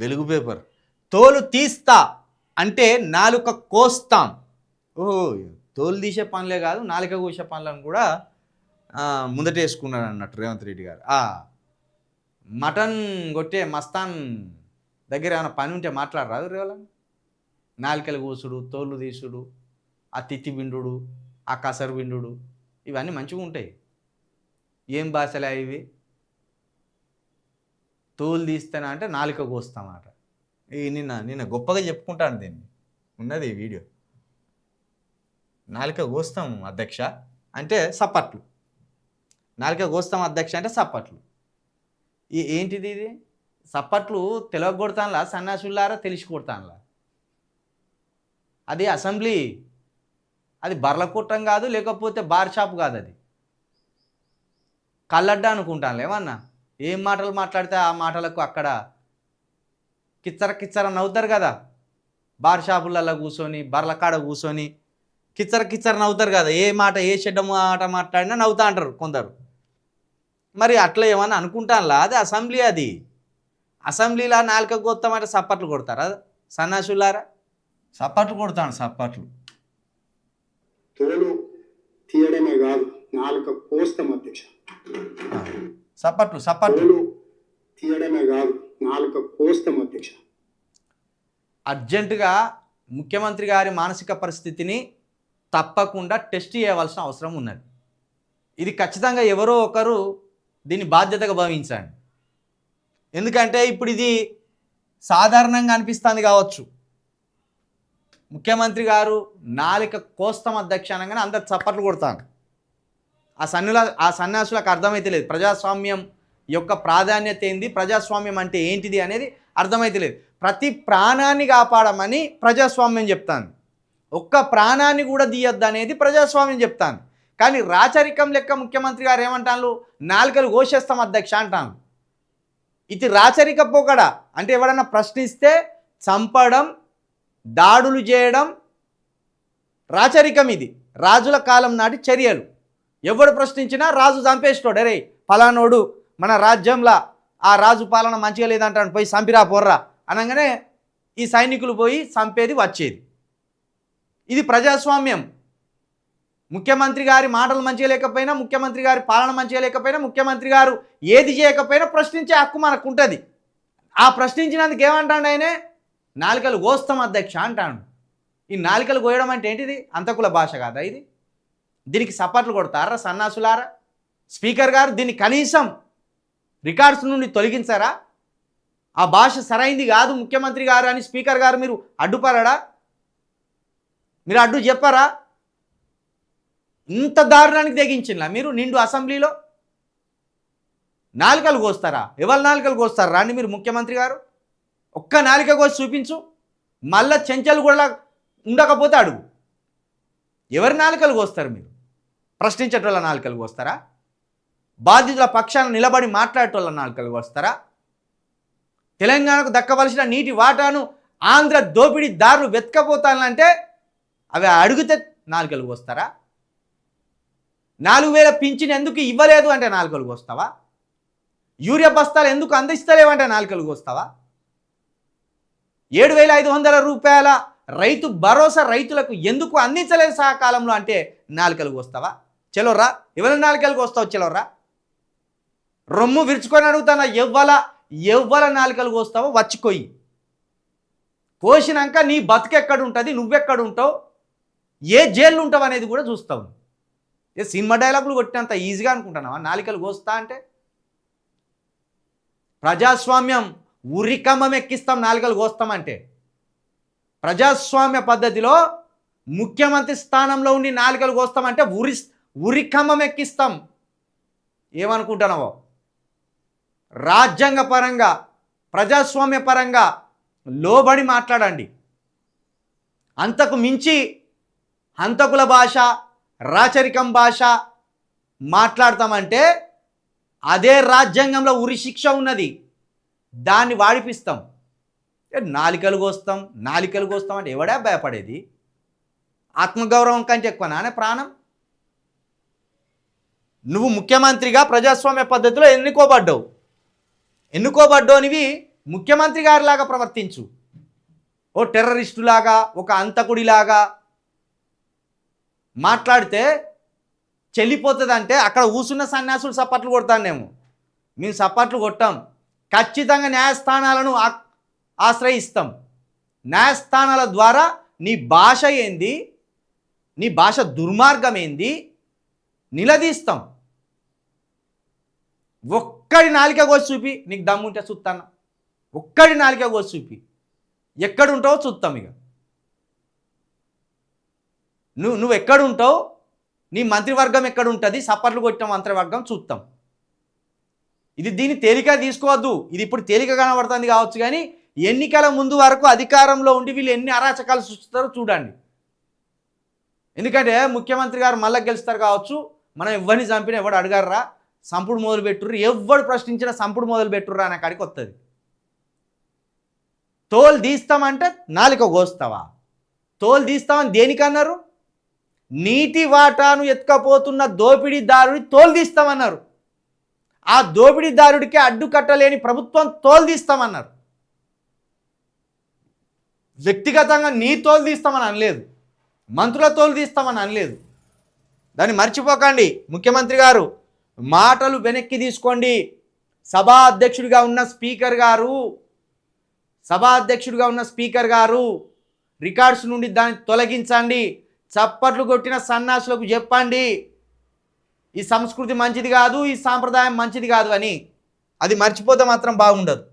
వెలుగు పేపర్. తోలు తీస్తా అంటే నాలుక కోస్తాం. ఓహో, తోలు తీసే పనులే కాదు నాలుక కోసే పనులను కూడా ముందటేసుకున్నాడు అన్నట్టు రేవంత్ రెడ్డి గారు. మటన్ కొట్టే మస్తాన్ దగ్గర ఏమైనా పని ఉంటే మాట్లాడరాదు రేవలని. నాలుకలు కోసుడు, తోలు తీసుడు, ఆ తిత్తి బిండు, ఆ కసరు బిండు, ఇవన్నీ మంచిగా ఉంటాయి. ఏం భాషలే ఇవి? తోలు తీస్తానా అంటే నాలుక కోస్తామాట. నిన్న గొప్పగా చెప్పుకుంటాను దీన్ని, ఉన్నది ఈ వీడియో. నాలుక కోస్తాం అధ్యక్ష అంటే సప్పట్లు, నాలుక కోస్తాం అధ్యక్ష అంటే సప్పట్లు. ఏంటిది ఇది? సప్పట్లు తెలియ కొడతానులా, సన్నాసులారా తెలిసి కొడతానులా. అది అసెంబ్లీ, అది బర్ల కుట్రం కాదు, లేకపోతే బార్ షాప్ కాదు, అది కళ్ళడ్డా అనుకుంటాను. ఏమన్నా ఏం మాటలు మాట్లాడితే ఆ మాటలకు అక్కడ కిచ్చర కిచ్చర నవ్వుతారు కదా. బార్ షాపులలో కూర్చొని, బర్ల కాడ కూర్చొని కిచ్చర కిచ్చర నవ్వుతారు కదా. ఏ మాట, ఏ చెడ్డ మాట మాట్లాడినా నవ్వుతా అంటారు కొందరు. మరి అట్లా ఏమన్నా అనుకుంటానులా, అది అసెంబ్లీ. అది అసెంబ్లీలో నాలుక కొత్తామంటే సప్పట్లు కొడతారా సన్నాసులారా? సప్పట్లు కొడతాను, సప్పట్లు. తోలు తీయడమే కాదు నాలుక కోస్తాం అధ్యక్ష. సప్పట్లు సప్పట్లు తోలు తీయడమే కాదు నాలుక కోస్తాం అధ్యక్ష. అర్జెంటుగా ముఖ్యమంత్రి గారి మానసిక పరిస్థితిని తప్పకుండా టెస్ట్ చేయవలసిన అవసరం ఉన్నది. ఇది ఖచ్చితంగా ఎవరో ఒకరు దీన్ని బాధ్యతగా భావించండి. ఎందుకంటే ఇప్పుడు ఇది సాధారణంగా అనిపిస్తుంది కావచ్చు. ముఖ్యమంత్రి గారు నాలుక కోస్తాం అధ్యక్ష అనగానే అందరు చప్పట్లు కొడతాను. ఆ సన్యాసులకు అర్థమైతే లేదు ప్రజాస్వామ్యం యొక్క ప్రాధాన్యత ఏంది, ప్రజాస్వామ్యం అంటే ఏంటిది అనేది అర్థమైతే లేదు. ప్రతి ప్రాణాన్ని కాపాడమని ప్రజాస్వామ్యం చెప్తాను, ఒక్క ప్రాణాన్ని కూడా తీయొద్దు అనేది ప్రజాస్వామ్యం చెప్తాను. కానీ రాచరికం లెక్క ముఖ్యమంత్రి గారు ఏమంటాను, నాలుకలు కోసేస్తాం అధ్యక్ష అంటాను. ఇది రాచరిక పోకడ. అంటే ఎవడన్నా ప్రశ్నిస్తే చంపడం, దాడులు చేయడం రాచరికం. ఇది రాజుల కాలం నాటి చర్యలు. ఎవడు ప్రశ్నించినా రాజు చంపేస్తాడు. అరే ఫలానోడు మన రాజ్యంలో ఆ రాజు పాలన మంచిగా లేదంటాడు, పోయి చంపిరా పోర్రా అనగానే ఈ సైనికులు పోయి చంపేది వచ్చేది. ఇది ప్రజాస్వామ్యం. ముఖ్యమంత్రి గారి మాటలు మంచిగా లేకపోయినా, ముఖ్యమంత్రి గారి పాలన మంచిగా లేకపోయినా, ముఖ్యమంత్రి గారు ఏది చేయకపోయినా ప్రశ్నించే హక్కు మనకు ఉంటుంది. ఆ ప్రశ్నించినందుకు ఏమంటాడు ఆయనే, నాలుకలు కోస్తాం అధ్యక్ష అంటాడు. ఈ నాలుకలు కోయడం అంటే ఏంటిది? అంతకుల భాష కాదా ఇది? దీనికి సపోర్ట్లు కొడతారా సన్నాసులారా? స్పీకర్ గారు దీన్ని కనీసం రికార్డ్స్ నుండి తొలగించారా? ఆ భాష సరైంది కాదు ముఖ్యమంత్రి గారు అని స్పీకర్ గారు మీరు అడ్డుపడడా? మీరు అడ్డు చెప్పారా? ఇంత దారుణానికి తెగించినలా మీరు నిండు అసెంబ్లీలో నాలుకలు కోస్తారా? ఎవరు నాలుకలు కోస్తారా రాండి మీరు ముఖ్యమంత్రి గారు? ఒక్క నాలుక కోసి చూపించు, మళ్ళా చెంచలు కూడా ఉండకపోతే అడుగు. ఎవరి నాలుకలు కోస్తారు మీరు? ప్రశ్నించేటోళ్ళ నాలుకలు కోస్తారా? బాధితుల పక్షాన నిలబడి మాట్లాడేటోళ్ళ నాలుకలు కోస్తారా? తెలంగాణకు దక్కవలసిన నీటి వాటాను ఆంధ్ర దోపిడీదారులు వెతకపోతానంటే అవి అడిగితే నాలుకలు కోస్తారా? 4000 పింఛన్ ఎందుకు ఇవ్వలేదు అంటే నాలుకలు కోస్తావా? యూరియా బస్తాలు ఎందుకు అందిస్తలేవంటే నాలుకలు కోస్తావా? 7500 రూపాయల రైతు భరోసా రైతులకు ఎందుకు అందించలేదు సకాలంలో అంటే నాలుకలు కోస్తావా? చెలోర్రా, ఎవరి నాలుకలు కోస్తావు? చెలోర్రా, రొమ్ము విరుచుకొని అడుగుతానా, ఎవ్వల నాలుకలు కోస్తావో వచ్చిపోయి కోసినాక నీ బతుకెక్కడ ఉంటుంది, నువ్వెక్కడ ఉంటావు, ఏ జైలు ఉంటావు అనేది కూడా చూస్తావు. సినిమా డైలాగులు కొట్టినంత ఈజీగా అనుకుంటున్నావా నాలుకలు కోస్తా అంటే? ప్రజాస్వామ్యం ఉరికమ్మం ఎక్కిస్తాం నాలుకలు కోస్తామంటే. ప్రజాస్వామ్య పద్ధతిలో ముఖ్యమంత్రి స్థానంలో ఉండి నాలుకలు కోస్తామంటే ఉరికమ్మం ఎక్కిస్తాం. ఏమనుకుంటున్నావో? రాజ్యాంగ పరంగా, ప్రజాస్వామ్య పరంగా లోబడి మాట్లాడండి. అంతకు మించి హంతకుల భాష, రాచరికం భాష మాట్లాడతామంటే అదే రాజ్యాంగంలో ఉరి శిక్ష ఉన్నది, దాన్ని వాడిపిస్తాం. నాలికలు కోస్తాం అంటే ఎవడా భయపడేది? ఆత్మగౌరవం కంటే ఎక్కువ నానే ప్రాణం. నువ్వు ముఖ్యమంత్రిగా ప్రజాస్వామ్య పద్ధతిలో ఎన్నుకోబడ్డావు. ఎన్నుకోబడ్డోనివి ముఖ్యమంత్రి గారిలాగా ప్రవర్తించు. ఓ టెర్రరిస్టులాగా, ఒక అంతకుడిలాగా మాట్లాడితే చెల్లిపోతుందంటే అక్కడ కూసున్న సన్యాసులు సప్పట్లు కొడతానేమో. మేము సప్పట్లు కొట్టాం. ఖచ్చితంగా న్యాయస్థానాలను ఆశ్రయిస్తాం. న్యాయస్థానాల ద్వారా నీ భాష ఏంది, నీ భాష దుర్మార్గం ఏంది నిలదీస్తాం. ఒక్కడి నాలిక కోసి చూపి, నీకు దమ్ముంటే చూస్తాను. ఒక్కడి నాలిక కోసి చూపి, ఎక్కడుంటావో చూస్తాం. ఇక నువ్వు ఎక్కడుంటావు, నీ మంత్రివర్గం ఎక్కడుంటుంది, సప్పట్లు కొట్టిన మంత్రివర్గం చూస్తాం. దీన్ని తేలిక తీసుకోవద్దు. ఇది ఇప్పుడు తేలిక కనబడుతుంది కావచ్చు, కానీ ఎన్నికల ముందు వరకు అధికారంలో ఉండి వీళ్ళు ఎన్ని అరాచకాలు సృష్టిస్తారో చూడండి. ఎందుకంటే ముఖ్యమంత్రి గారు మళ్ళీ గెలుస్తారు కావచ్చు, మనం ఎవరిని చంపినా ఎవడు అడగర్రా, సంపుడు మొదలు పెట్టుర్రు, ఎవడు ప్రశ్నించినా సంపుడు మొదలు పెట్టుర్రా అనే కాడికి వస్తుంది. తోలు తీస్తామంటే నాలిక కోస్తావా? తోలు తీస్తామని దేనికన్నారు? నీటి వాటాను ఎత్తుకపోతున్న దోపిడీదారుడి తోలు తీస్తామన్నారు. ఆ దోపిడీదారుడికి అడ్డుకట్టలేని ప్రభుత్వం తోలు తీస్తామన్నారు. వ్యక్తిగతంగా నీ తోలు తీస్తామని అనలేదు, మంత్రుల తోలు తీస్తామని అనలేదు. దాన్ని మర్చిపోకండి. ముఖ్యమంత్రి గారు మాటలు వెనక్కి తీసుకోండి. సభా అధ్యక్షుడిగా ఉన్న స్పీకర్ గారు రికార్డ్స్ నుండి దాన్ని తొలగించండి. చప్పట్లు కొట్టిన సన్నాసులకు చెప్పండి ఈ సంస్కృతి మంచిది కాదు, ఈ సాంప్రదాయం మంచిది కాదు అని. అది మర్చిపోతే మాత్రం బాగుండదు.